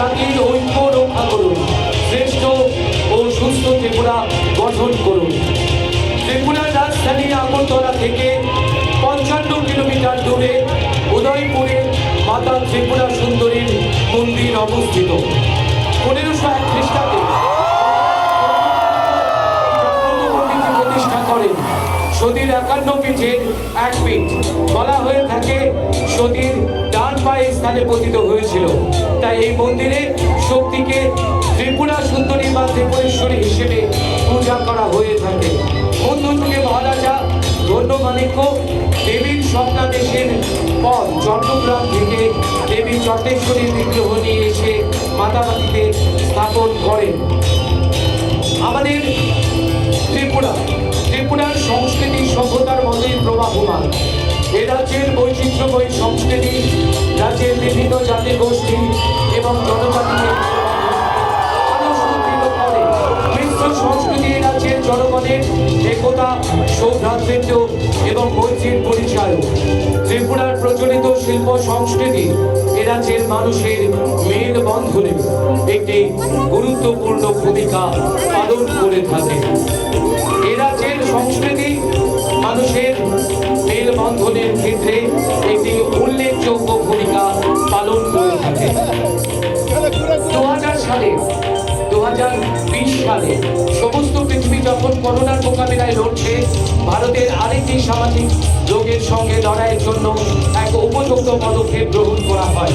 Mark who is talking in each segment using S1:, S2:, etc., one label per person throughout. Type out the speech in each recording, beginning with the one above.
S1: জাতির ঐক্য রক্ষা করুন, শ্রেষ্ঠ ও সুস্থ ত্রিপুরা গঠন করুন। ত্রিপুরার রাজধানী আগরতলা থেকে 55 কিলোমিটার দূরে উদয়পুরে মাতা ত্রিপুরা সুন্দরীর মন্দির অবস্থিত। 1501 খ্রিস্টাব্দে প্রতিষ্ঠা করেন। সতীর 51 পীঠের এক পীঠ বলা হয়ে থাকে সতীর ডান পায়ে স্থানে পতিত হয়েছিল। তাই এই মন্দিরে শক্তিকে ত্রিপুরা সুন্দরী বা ত্রিপুরেশ্বরী হিসেবে পূজা করা হয়ে থাকে। মধ্যযুগে মহারাজা ধন্যমাণিক্য দেবীর স্বপ্নাদেশের পর চট্টগ্রাম থেকে দেবী চট্টেশ্বরীর বিগ্রহ নিয়ে এসে মাতাবাড়িতে স্থাপন করেন। আমাদের ত্রিপুরার সংস্কৃতি সভ্যতার মতোই প্রবাহমান। এ রাজ্যের বৈচিত্র্যময় সংস্কৃতি রাজ্যের বিভিন্ন জাতি গোষ্ঠী এবং জনজাতিকে মিশ্র সংস্কৃতি রাজ্যের জনগণের একতা, সৌভ্রাতৃত্ব এবং ঐতিহ্যের পরিচয়। ত্রিপুরার প্রচলিত শিল্প সংস্কৃতি এ রাজ্যের মানুষের মেল বন্ধনে একটি গুরুত্বপূর্ণ ভূমিকা পালন করে থাকে। এ রাজ্যের সংস্কৃতি মানুষের মেল বন্ধনের ক্ষেত্রে একটি উল্লেখযোগ্য ভূমিকা পালন করে থাকে। 2020 সালে সমস্ত পৃথিবী যখন করোনার মোকাবিলায় লড়ছে, ভারতের আরেকটি সামাজিক রোগের সঙ্গে লড়াইয়ের জন্য এক উপযুক্ত পদক্ষেপ গ্রহণ করা হয়।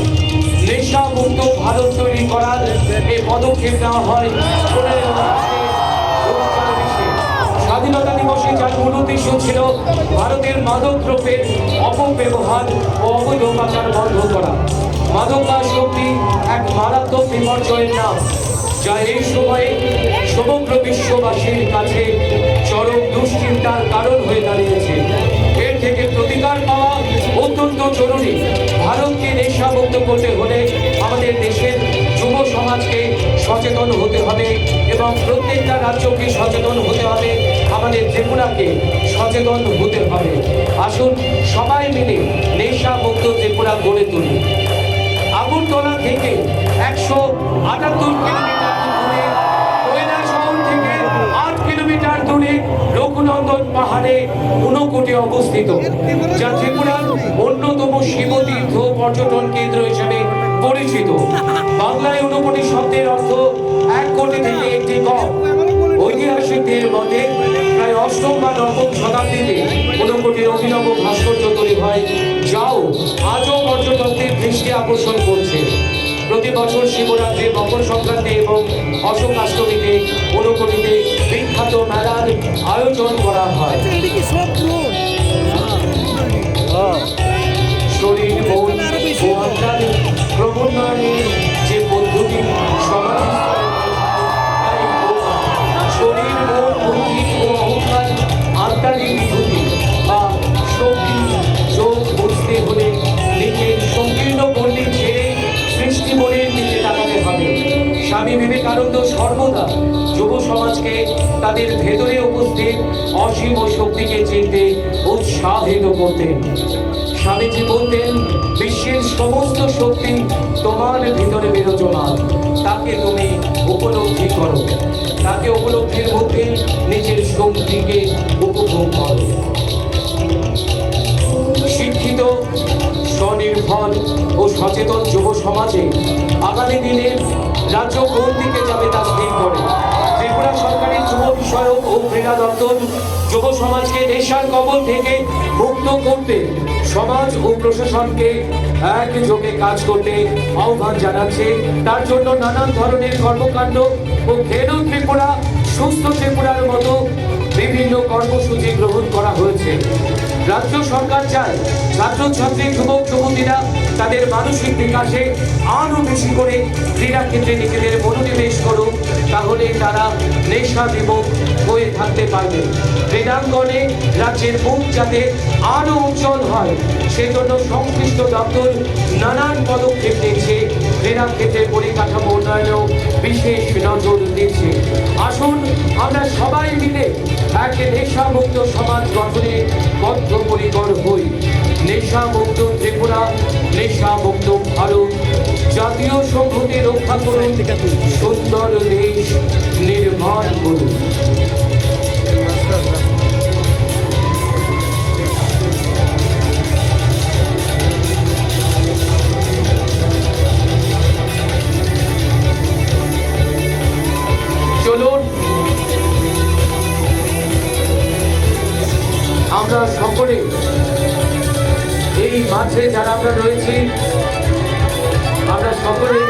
S1: নেশা মুক্ত ভারত তৈরি করার এই পদক্ষেপ নেওয়া হয় 15 মার্চে 2020। স্বাধীনতা দিবসে যার মূল উদ্দেশ্য ছিল ভারতের মাদক দ্রব্যের অপব্যবহার ও অবৈধ পাচার বন্ধ করা। মাদকাসক্তি এক মারাত্মক বিপর্যয়ের নাম, যা এই সময়ে সমগ্র বিশ্ববাসীর কাছে চরম দুশ্চিন্তার কারণ হয়ে দাঁড়িয়েছে। এর থেকে প্রতিকার পাওয়া অত্যন্ত জরুরি। ভারতকে নেশামুক্ত করতে হলে আমাদের দেশের যুব সমাজকে সচেতন হতে হবে এবং প্রত্যেকটা রাজ্যকে সচেতন হতে হবে, আমাদের ত্রিপুরাকে সচেতন হতে হবে। আসুন সবাই মিলে নেশামুক্ত ত্রিপুরা গড়ে তুলি। আগরতলা থেকে 178 কিলোমিটার দূরে, কৈলাসহর থেকে 8 কিলোমিটার দূরে রঘুনন্দন পাহাড়ে ঊনকোটি অবস্থিত, যা ত্রিপুরার অন্যতম শিবতীর্থ পর্যটন কেন্দ্র হিসেবে পরিচিত। বাংলায় ঊনকোটি শব্দের অর্থ 1 কোটি থেকে একটি কম। ঐতিহাসিকদের মতে প্রায় 8ম বা 9ম শতাব্দীতে ঊনকোটির অভিনব ভাস্কর্য তৈরি হয়, যাও আজও পর্যটকদের দৃষ্টি আকর্ষণ করছে। প্রতি বছর শিবরাত্রি, মকর সংক্রান্তি এবং অশোকাষ্টমীতে ঊনকোটিতে বিখ্যাত মেলার আয়োজন করা হয়। শরীর, মন ও আত্মার ক্রমোন্নয়নের যে পদ্ধতি সমাজ শরীর, মন, বুদ্ধি ও অহংকার আত্মারই বিভূতি বা শক্তি যোগ বুঝতে হলে নিজের সংকীর্ণ পল্লী ছেড়ে সৃষ্টি মনের দিকে তাকাতে হবে। স্বামী বিবেকানন্দ সর্বদা যুব সমাজকে তাদের ভেতরে উপস্থিত অসীম শক্তিকে চিনতে উৎসাহিত করতেন। স্বামীজি বলতেন, বিশ্বের সমস্ত শক্তি তোমার ভিতরে বিরাজমান, তাকে তুমি উপলব্ধি করো, তাকে উপলব্ধির মধ্যে নিজের শক্তিকে উপভোগ করো। শিক্ষিত, স্বনির্ভর ও সচেতন যুব সমাজে আগামী দিনে রাজ্য কোন দিকে যাবে তা স্থির করে। ত্রিপুরা সরকারের যুব বিষয়ক ও ক্রীড়া দপ্তর যুব সমাজকে নেশার কবল থেকে মুক্ত করতে সমাজ ও প্রশাসনকে একযোগে কাজ করতে আহ্বান জানাচ্ছে। তার জন্য নানান ধরনের কর্মকাণ্ড ও খেলো ত্রিপুরা, সুস্থ ত্রিপুরার মতো বিভিন্ন কর্মসূচি গ্রহণ করা হয়েছে। রাজ্য সরকার চায় ছাত্রছাত্রী, যুবক যুবতীরা তাদের মানসিক বিকাশে আরও বেশি করে ক্রীড়াক্ষেত্রে নিজেদের মনোনিবেশ করুক, তাহলে তারা নেশা বিমুখ হয়ে থাকতে পারবে। ক্রীড়াঙ্গনে রাজ্যের মুখ যাতে আরও উজ্জ্বল হয়, সেজন্য সংশ্লিষ্ট দপ্তর নানান পদক্ষেপ নিচ্ছে। ক্রীড়াক্ষেত্রের পরিকাঠামো উন্নয়নেও বিশেষ নজর দিচ্ছে। আসুন আমরা সবাই মিলে এক নেশামুক্ত সমাজ গঠনে বদ্ধপরিকর হই। নেশামুক্ত ত্রিপুরা, নেশামুক্ত ভারত, জাতীয় সংহতি রক্ষা করুন, সুন্দর দেশ নির্মাণ করুন। চলুন আমরা সকলে এই মাঠে যারা আমরা রয়েছি, আমরা সকলে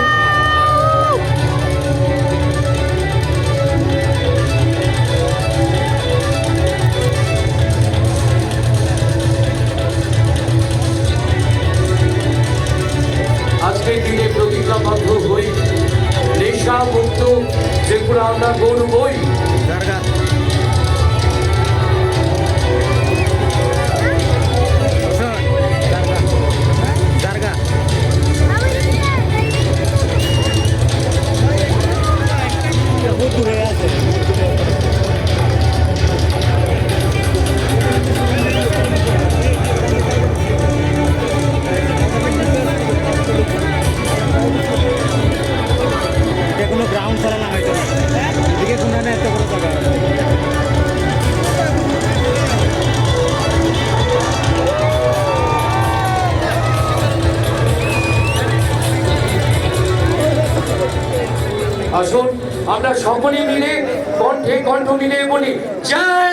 S1: আজকের দিনে প্রতিজ্ঞাবদ্ধ হই, নেশা মুক্ত ত্রিপুরা আমরা গড়বই।
S2: কোনো গ্রাউন্ড ছাড়া না হয়তো এদিকে কোনো না এত বড় জায়গা।
S1: আসুন আমরা সকলে মিলে কণ্ঠে কণ্ঠ মিলে বলি জয়